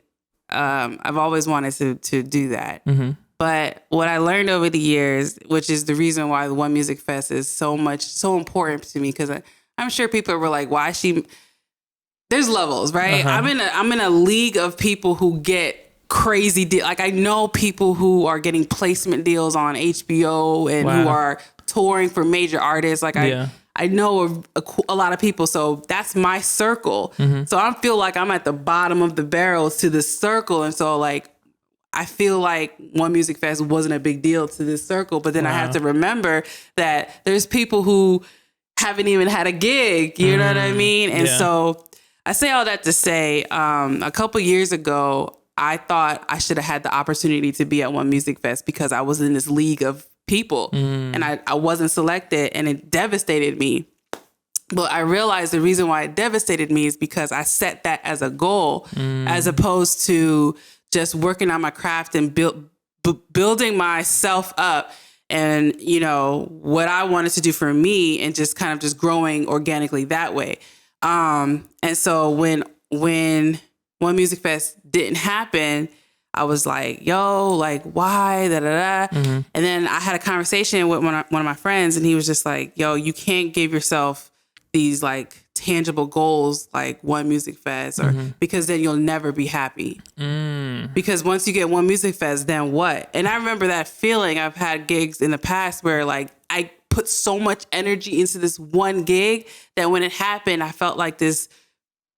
Speaker 2: always wanted to do that. Mm-hmm. But what I learned over the years, which is the reason why the One Music Fest is so important to me, because I'm sure people were like, why there's levels, right? I'm in a league of people who get crazy deal. Like, I know people who are getting placement deals on HBO and who are touring for major artists. Like, I know a lot of people, so that's my circle. Mm-hmm. So I feel like I'm at the bottom of the barrel to this circle, and so like I feel like One Music Fest wasn't a big deal to this circle. But then I have to remember that there's people who haven't even had a gig. You know what I mean? And so I say all that to say, a couple years ago, I thought I should have had the opportunity to be at One Music Fest because I was in this league of people and I wasn't selected, and it devastated me. But I realized the reason why it devastated me is because I set that as a goal as opposed to just working on my craft and building myself up and, what I wanted to do for me, and just kind of just growing organically that way. And so when One Music Fest didn't happen, I was like, yo, like, why? And then I had a conversation with one of my friends, and he was just like, yo, you can't give yourself these like tangible goals like One Music Fest, or because then you'll never be happy. Because once you get One Music Fest, then what? And I remember that feeling. I've had gigs in the past where like I put so much energy into this one gig that when it happened, I felt like this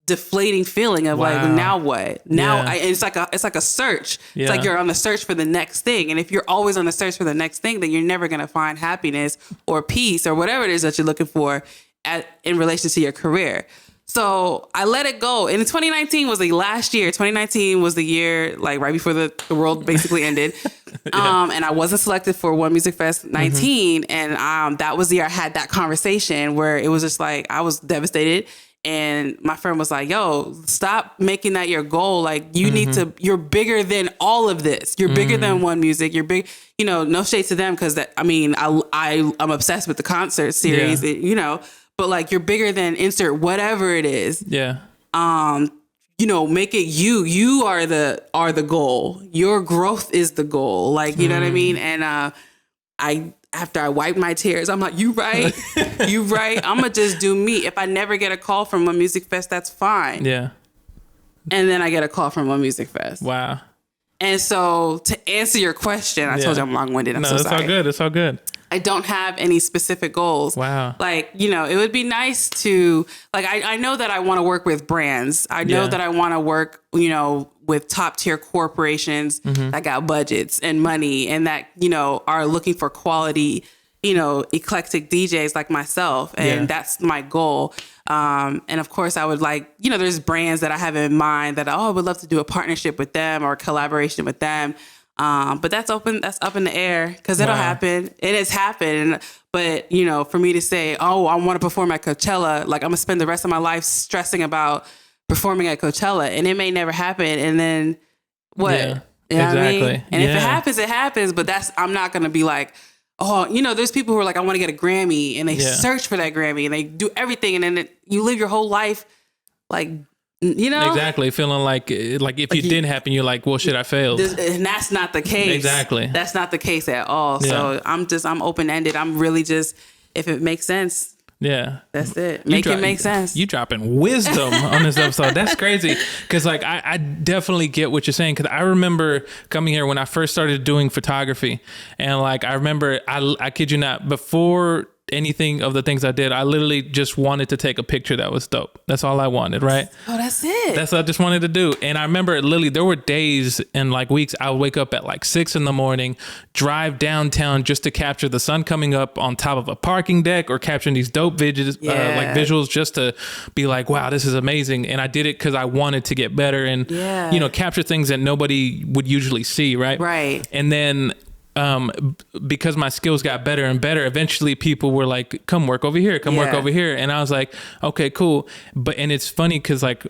Speaker 2: deflating feeling of like, now what? Now it's like a search. Yeah. It's like you're on the search for the next thing. And if you're always on the search for the next thing, then you're never going to find happiness or peace or whatever it is that you're looking for in relation to your career. So I let it go. And 2019 was the last year. 2019 was the year, like right before the world basically ended. And I wasn't selected for One Music Fest 19. And that was the year I had that conversation where it was just like, I was devastated. And my friend was like, yo, stop making that your goal. Like you need to, you're bigger than all of this. You're bigger than One Music. You're big, you know, no shade to them. Cause I'm obsessed with the concert series, you know, but like you're bigger than insert whatever it is.
Speaker 1: Yeah.
Speaker 2: You know, make it you are the goal. Your growth is the goal. Like, you know what I mean? And after I wiped my tears, I'm like, you right. You right. I'm going to just do me. If I never get a call from One Music Fest, that's fine.
Speaker 1: Yeah.
Speaker 2: And then I get a call from One Music Fest.
Speaker 1: Wow.
Speaker 2: And so to answer your question, I told you I'm long-winded. I'm so sorry.
Speaker 1: It's all good. It's all good.
Speaker 2: I don't have any specific goals.
Speaker 1: Wow.
Speaker 2: Like, you know, it would be nice to, like, I know that I want to work with brands. I know that I want to work, you know, with top tier corporations that got budgets and money and that, you know, are looking for quality, you know, eclectic DJs like myself. And that's my goal. And of course I would like, you know, there's brands that I have in mind that, I would love to do a partnership with them or a collaboration with them. But that's up in the air because it'll happen. It has happened. But, you know, for me to say, oh, I want to perform at Coachella, like I'm going to spend the rest of my life stressing about performing at Coachella and it may never happen. And then what?
Speaker 1: Yeah,
Speaker 2: you know
Speaker 1: exactly.
Speaker 2: what I mean? And if it happens, it happens. But I'm not going to be like, oh, you know, there's people who are like, I want to get a Grammy and they search for that Grammy and they do everything. And then you live your whole life like, you know,
Speaker 1: exactly. Feeling like if it didn't happen, you're like, well, shit, I failed.
Speaker 2: And that's not the case.
Speaker 1: Exactly.
Speaker 2: That's not the case at all. So I'm open-ended. I'm really just, if it makes sense.
Speaker 1: Yeah.
Speaker 2: That's it. Make it make sense.
Speaker 1: You dropping wisdom on this episode. That's crazy. Cause like, I definitely get what you're saying. Cause I remember coming here when I first started doing photography and like, I remember, I kid you not, before anything of the things I did, I literally just wanted to take a picture that was dope. That's all I wanted, right?
Speaker 2: Oh, that's it.
Speaker 1: That's what I just wanted to do. And I remember literally there were days and like weeks I would wake up at like 6 a.m, drive downtown just to capture the sun coming up on top of a parking deck or capturing these dope visuals just to be like, wow, this is amazing. And I did it because I wanted to get better and, you know, capture things that nobody would usually see, right?
Speaker 2: Right.
Speaker 1: And then because my skills got better and better, eventually people were like, come work over here, work over here. And I was like, okay, cool. And it's funny because like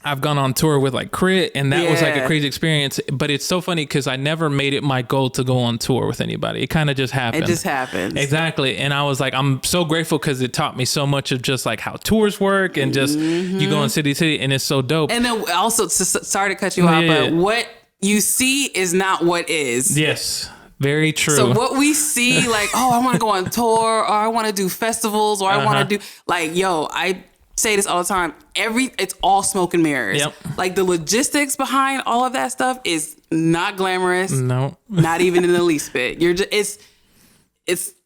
Speaker 1: I've gone on tour with like Crit and that was like a crazy experience, but it's so funny because I never made it my goal to go on tour with anybody. It kind of just happened.
Speaker 2: It just happens.
Speaker 1: Exactly. And I was like, I'm so grateful because it taught me so much of just like how tours work and just you go in city to city and it's so dope.
Speaker 2: And then also, sorry to cut you off, but what you see is not what is.
Speaker 1: Yes. Very true.
Speaker 2: So what we see, like, oh, I want to go on tour or I want to do festivals or I want to do like, yo, I say this all the time. It's all smoke and mirrors.
Speaker 1: Yep.
Speaker 2: Like the logistics behind all of that stuff is not glamorous.
Speaker 1: No,
Speaker 2: not even in the least bit.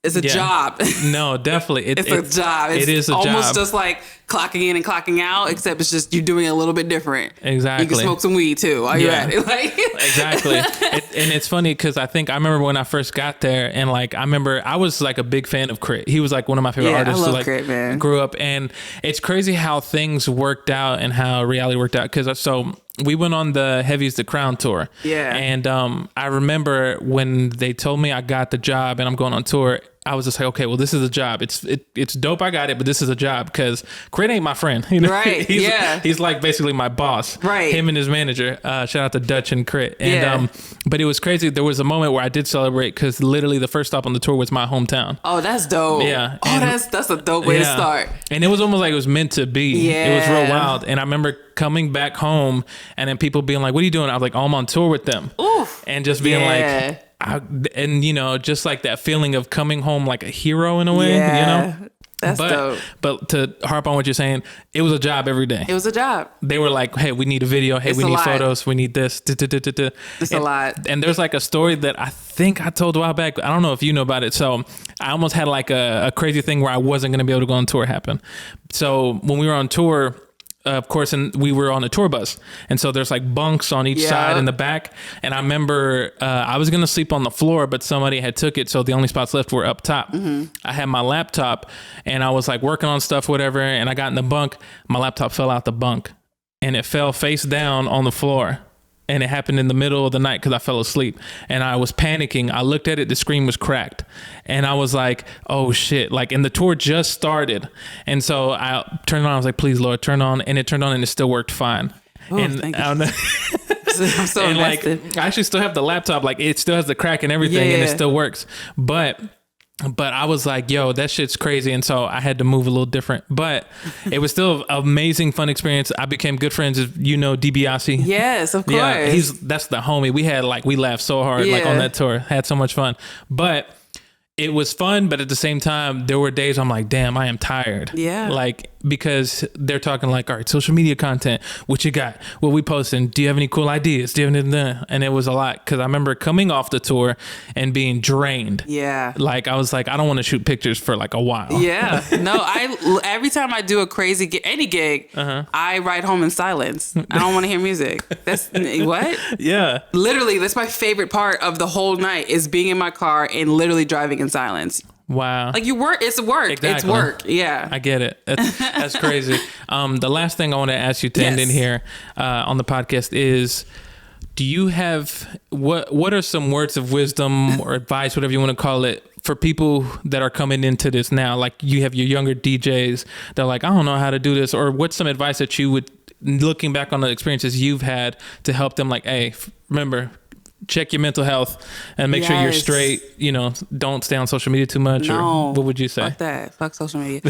Speaker 2: It's a job.
Speaker 1: No, definitely.
Speaker 2: It's a job.
Speaker 1: It is a job.
Speaker 2: Almost just like clocking in and clocking out, except it's just you're doing it a little bit different.
Speaker 1: Exactly.
Speaker 2: You can smoke some weed too while you're at it. Like
Speaker 1: exactly. And it's funny because I remember when I first got there and like, I remember I was like a big fan of Crit. He was like one of my favorite artists.
Speaker 2: I love
Speaker 1: like,
Speaker 2: Crit, man.
Speaker 1: Grew up. And it's crazy how things worked out and how reality worked out. So we went on the Heavy's the Crown tour.
Speaker 2: Yeah.
Speaker 1: And I remember when they told me I got the job and I'm going on tour, I was just like, okay, well, this is a job. It's dope. I got it, but this is a job because Crit ain't my friend. You know?
Speaker 2: Right.
Speaker 1: He's like basically my boss.
Speaker 2: Right.
Speaker 1: Him and his manager. Shout out to Dutch and Crit. And but it was crazy. There was a moment where I did celebrate because literally the first stop on the tour was my hometown.
Speaker 2: Oh, that's dope.
Speaker 1: Yeah.
Speaker 2: Oh, that's a dope way to start.
Speaker 1: And it was almost like it was meant to be.
Speaker 2: Yeah.
Speaker 1: It was real wild. And I remember coming back home and then people being like, what are you doing? I was like, oh, I'm on tour with them.
Speaker 2: Oof.
Speaker 1: And just being like, and you know, just like that feeling of coming home like a hero in a way, you know?
Speaker 2: That's dope.
Speaker 1: But to harp on what you're saying, it was a job every day.
Speaker 2: It was a job.
Speaker 1: They were like, hey, we need a video. Hey, we need photos. We need this.
Speaker 2: It's a lot.
Speaker 1: And there's like a story that I think I told a while back. I don't know if you know about it. So I almost had like a crazy thing where I wasn't going to be able to go on tour happen. So when we were on tour, of course, and we were on a tour bus, and so there's like bunks on each side in the back. And I remember I was gonna sleep on the floor, but somebody had took it, so the only spots left were up top. I had my laptop, and I was like working on stuff, whatever. And I got in the bunk. My laptop fell out the bunk, and it fell face down on the floor. And it happened in the middle of the night because I fell asleep and I was panicking. I looked at it, the screen was cracked, and I was like, oh shit. Like, and the tour just started. And so I turned it on. I was like, please, Lord, turn on. And it turned on and it still worked fine.
Speaker 2: Oh,
Speaker 1: and
Speaker 2: thank you.
Speaker 1: I'm
Speaker 2: so
Speaker 1: and
Speaker 2: invested.
Speaker 1: Like, I actually still have the laptop. Like, it still has the crack and everything, and it still works. But I was like, yo, that shit's crazy. And so I had to move a little different, but it was still an amazing, fun experience. I became good friends with, DiBiase.
Speaker 2: Yes, of course.
Speaker 1: Yeah, that's the homie. We laughed so hard like on that tour, had so much fun, but it was fun. But at the same time, there were days I'm like, damn, I am tired.
Speaker 2: Yeah.
Speaker 1: Like, because they're talking like, all right, social media content, what you got? What we posting? Do you have any cool ideas? Do you have anything? And it was a lot. Cause I remember coming off the tour and being drained.
Speaker 2: Yeah.
Speaker 1: Like, I was like, I don't want to shoot pictures for like a while.
Speaker 2: Yeah. No, every time I do a crazy gig, any gig, I ride home in silence. I don't want to hear music. That's what?
Speaker 1: Yeah.
Speaker 2: Literally, that's my favorite part of the whole night is being in my car and literally driving in silence.
Speaker 1: Wow.
Speaker 2: Like it's work. Exactly. It's work. Yeah.
Speaker 1: I get it. That's crazy. The last thing I want to ask you to end in here on the podcast is, do you have, what are some words of wisdom or advice, whatever you want to call it, for people that are coming into this now? Like, you have your younger DJs, they're like, I don't know how to do this. Or what's some advice that you would, looking back on the experiences you've had, to help them, like, hey, remember, check your mental health and make sure you're straight. Don't stay on social media too much.
Speaker 2: No,
Speaker 1: or what would you say?
Speaker 2: Fuck that. Fuck social media.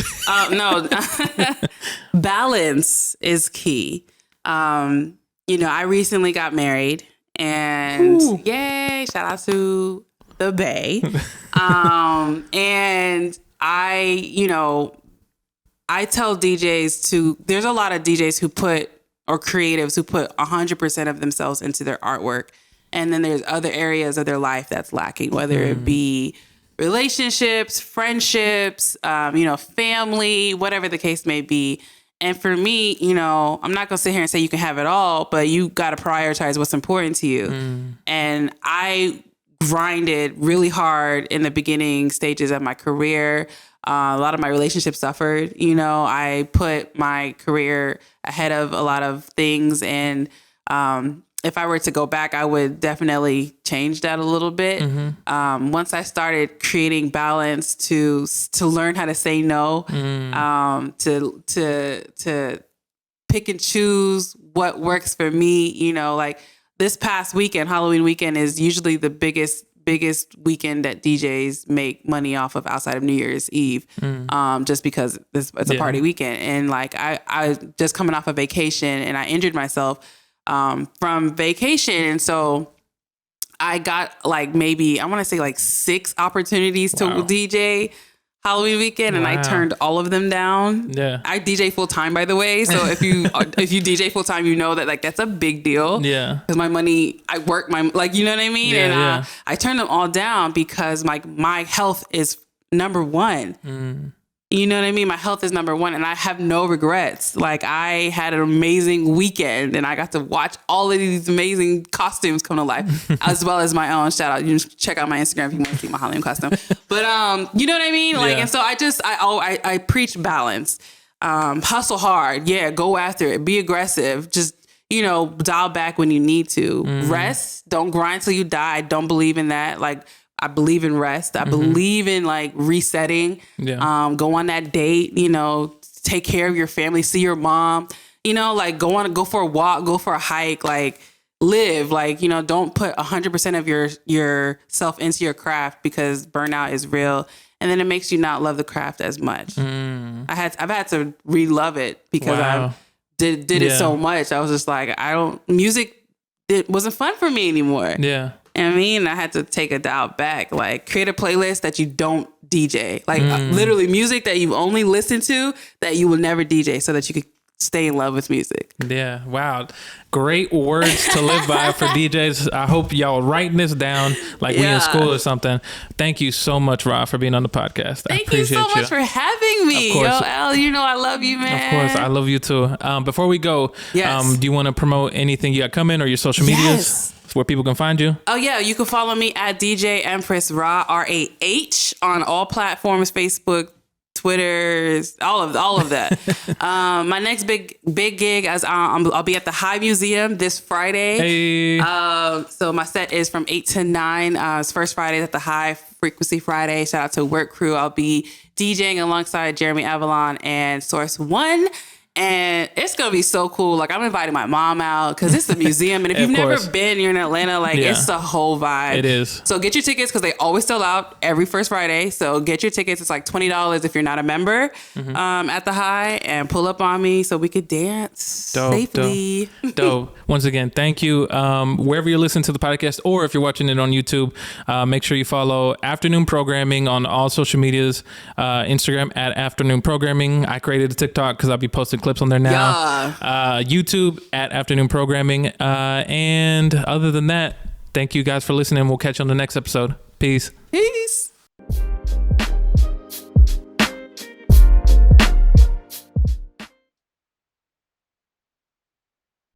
Speaker 2: No, balance is key. I recently got married, and yay, shout out to the Bay. And I tell DJs there's a lot of DJs or creatives who put 100% of themselves into their artwork. And then there's other areas of their life that's lacking, whether it be relationships, friendships, family, whatever the case may be. And for me, I'm not going to sit here and say you can have it all, but you got to prioritize what's important to you. And I grinded really hard in the beginning stages of my career. A lot of my relationships suffered. I put my career ahead of a lot of things. And if I were to go back, I would definitely change that a little bit. Once I started creating balance to learn how to say no, to pick and choose what works for me. Like this past weekend, Halloween weekend, is usually the biggest weekend that DJs make money off of outside of New Year's Eve, just because it's a party weekend. And like I just coming off a vacation, and I injured myself from vacation. And so I got like maybe, I want to say like 6 opportunities to DJ Halloween weekend, and I turned all of them down. Yeah. I DJ full time, by the way. So if you DJ full time, you know that like that's a big deal. Yeah. Because my money, I work you know what I mean? Yeah, and I turned them all down because my health is number one. You know what I mean? My health is number one, and I have no regrets. Like, I had an amazing weekend, and I got to watch all of these amazing costumes come to life, as well as my own. Shout out. You can check out my Instagram if you want to see my Halloween costume. But, you know what I mean? Like, and so I preach balance. Hustle hard. Yeah, go after it. Be aggressive. Just, dial back when you need to. Rest. Don't grind till you die. I don't believe in that. Like, I believe in rest. I believe in like resetting. Yeah. Go on that date, take care of your family, see your mom, like go for a walk, go for a hike, like live, like, don't put 100% of yourself into your craft, because burnout is real. And then it makes you not love the craft as much. I've had to re-love it because I did it so much. I was just like, music, it wasn't fun for me anymore. Yeah. And I had to take a dial back, like create a playlist that you don't DJ, like literally music that you only listen to that you will never DJ, so that you could stay in love with music.
Speaker 1: Yeah. Wow. Great words to live by for DJs. I hope y'all writing this down like we in school or something. Thank you so much, Rah, for being on the podcast.
Speaker 2: Thank you so much for having me. Yo, Al, you know I love you, man.
Speaker 1: Of course. I love you too. Before we go, do you want to promote anything you got coming or your social medias where people can find you?
Speaker 2: Oh, yeah. You can follow me at DJ Empress Rah, R-A-H, on all platforms, Facebook, Twitter, all of that. My next big gig is I'll be at the High Museum this Friday.
Speaker 1: Hey.
Speaker 2: So my set is from 8 to 9. It's first Friday at the High Frequency Friday. Shout out to Work Crew. I'll be DJing alongside Jeremy Avalon and Source One. And it's going to be so cool. Like, I'm inviting my mom out because it's a museum. And if you've never been, you're in Atlanta, like, it's the whole vibe.
Speaker 1: It is.
Speaker 2: So get your tickets because they always sell out every first Friday. So get your tickets. It's like $20 if you're not a member at the High, and pull up on me so we could dance safely.
Speaker 1: Dope. Once again, thank you. Wherever you listen to the podcast or if you're watching it on YouTube, make sure you follow Afternoon Programming on all social medias. Instagram at Afternoon Programming. I created a TikTok because I'll be posting clips on there now. YouTube at Afternoon Programming. And other than that, thank you guys for listening. We'll catch you on the next episode. Peace.
Speaker 2: Peace.